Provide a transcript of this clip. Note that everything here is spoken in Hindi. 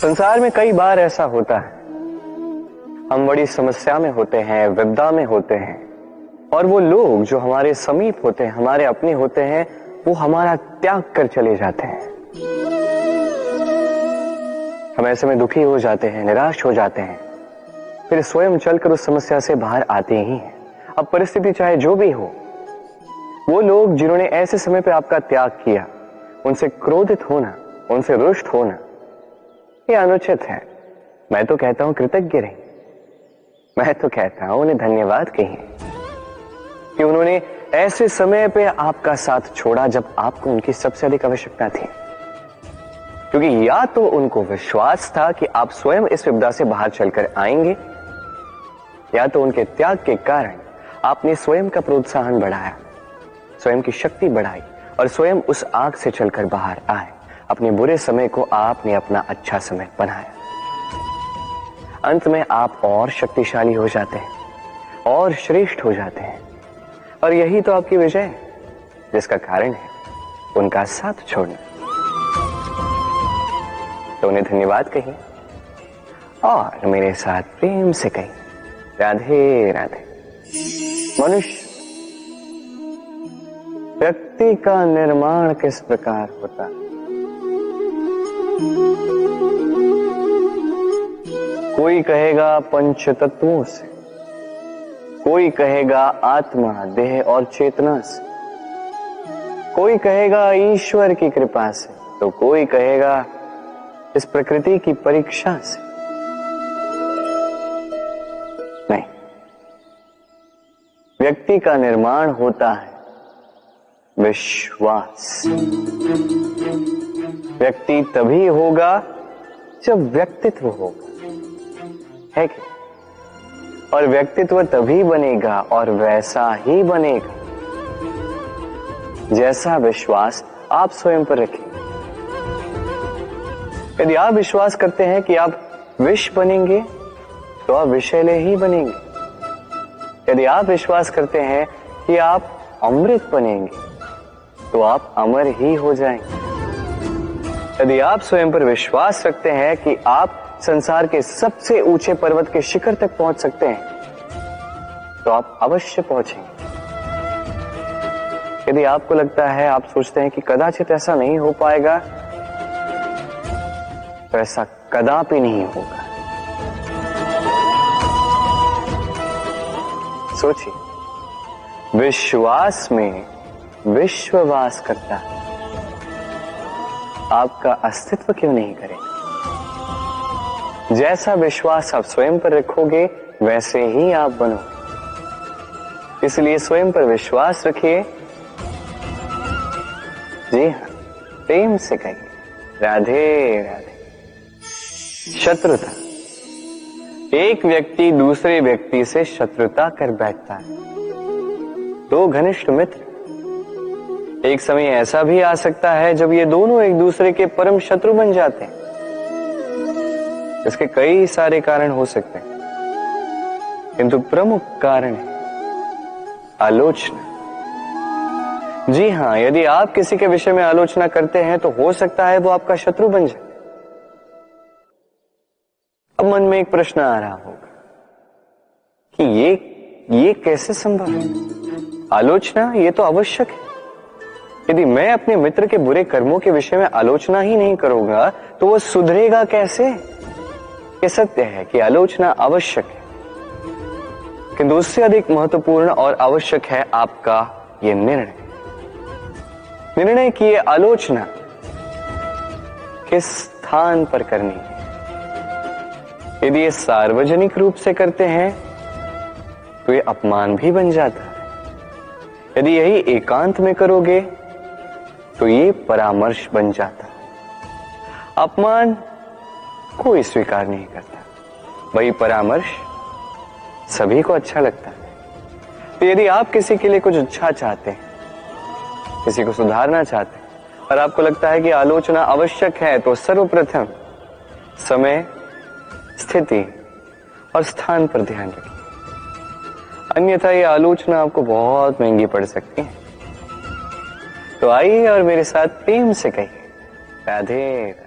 संसार में कई बार ऐसा होता है, हम बड़ी समस्या में होते हैं, विपदा में होते हैं, और वो लोग जो हमारे समीप होते हैं, हमारे अपने होते हैं, वो हमारा त्याग कर चले जाते हैं। हम ऐसे में दुखी हो जाते हैं, निराश हो जाते हैं, फिर स्वयं चलकर उस समस्या से बाहर आते ही हैं। अब परिस्थिति चाहे जो भी हो, वो लोग जिन्होंने ऐसे समय पे आपका त्याग किया, उनसे क्रोधित होना, उनसे रुष्ट होना, ये अनुचित है। मैं तो कहता हूं कृतज्ञ रहिए। मैं तो कहता हूं उन्हें धन्यवाद कहिए कि उन्होंने ऐसे समय पे आपका साथ छोड़ा जब आपको उनकी सबसे अधिक आवश्यकता थी। क्योंकि या तो उनको विश्वास था कि आप स्वयं इस विपदा से बाहर चलकर आएंगे, या तो उनके त्याग के कारण आपने स्वयं का प्रोत्साहन बढ़ाया, स्वयं की शक्ति बढ़ाई और स्वयं उस आग से चलकर बाहर आए। अपने बुरे समय को आपने अपना अच्छा समय बनाया। अंत में आप और शक्तिशाली हो जाते हैं और श्रेष्ठ हो जाते हैं, और यही तो आपकी विजय है, जिसका कारण है उनका साथ छोड़ना। तो उन्हें धन्यवाद कहिए और मेरे साथ प्रेम से कहिए, राधे राधे। मनुष्य, व्यक्ति का निर्माण किस प्रकार होता है? कोई कहेगा पंच तत्वों से, कोई कहेगा आत्मा, देह और चेतना से, कोई कहेगा ईश्वर की कृपा से, तो कोई कहेगा इस प्रकृति की परीक्षा से। नहीं, व्यक्ति का निर्माण होता है विश्वास। व्यक्ति तभी होगा जब व्यक्तित्व होगा, है कि? और व्यक्तित्व तभी बनेगा और वैसा ही बनेगा जैसा विश्वास आप स्वयं पर रखें। यदि आप विश्वास करते हैं कि आप विष बनेंगे, तो आप विषैले ही बनेंगे। यदि आप विश्वास करते हैं कि आप अमृत बनेंगे, तो आप अमर ही हो जाएंगे। यदि आप स्वयं पर विश्वास रखते हैं कि आप संसार के सबसे ऊंचे पर्वत के शिखर तक पहुंच सकते हैं, तो आप अवश्य पहुंचेंगे। यदि आपको लगता है, आप सोचते हैं कि कदाचित ऐसा नहीं हो पाएगा, तो ऐसा कदापि नहीं होगा। सोचिए, विश्वास में विश्ववास करता है, आपका अस्तित्व क्यों नहीं करेगा? जैसा विश्वास आप स्वयं पर रखोगे, वैसे ही आप बनोगे। इसलिए स्वयं पर विश्वास रखिए। जी हाँ, प्रेम से कहिए, राधे राधे। शत्रुता, एक व्यक्ति दूसरे व्यक्ति से शत्रुता कर बैठता है। दो घनिष्ठ मित्र, एक समय ऐसा भी आ सकता है जब ये दोनों एक दूसरे के परम शत्रु बन जाते हैं। इसके कई सारे कारण हो सकते हैं, किंतु प्रमुख कारण है आलोचना। जी हाँ, यदि आप किसी के विषय में आलोचना करते हैं, तो हो सकता है वो आपका शत्रु बन जाए। अब मन में एक प्रश्न आ रहा होगा कि ये कैसे संभव है? आलोचना ये तो आवश्यक है। यदि मैं अपने मित्र के बुरे कर्मों के विषय में आलोचना ही नहीं करूंगा, तो वो सुधरेगा कैसे? ये सत्य है कि आलोचना आवश्यक है, किंतु उससे अधिक महत्वपूर्ण और आवश्यक है आपका ये निर्णय की ये आलोचना किस स्थान पर करनी है। यदि ये सार्वजनिक रूप से करते हैं, तो ये अपमान भी बन जाता है। यदि यही एकांत में करोगे, तो ये परामर्श बन जाता है। अपमान कोई स्वीकार नहीं करता, वही परामर्श सभी को अच्छा लगता है। तो यदि आप किसी के लिए कुछ अच्छा चाहते हैं, किसी को सुधारना चाहते हैं, और आपको लगता है कि आलोचना आवश्यक है, तो सर्वप्रथम समय, स्थिति और स्थान पर ध्यान रखिए। अन्यथा ये आलोचना आपको बहुत महंगी पड़ सकती है। तो आइए और मेरे साथ प्रेम से कहिए, राधे।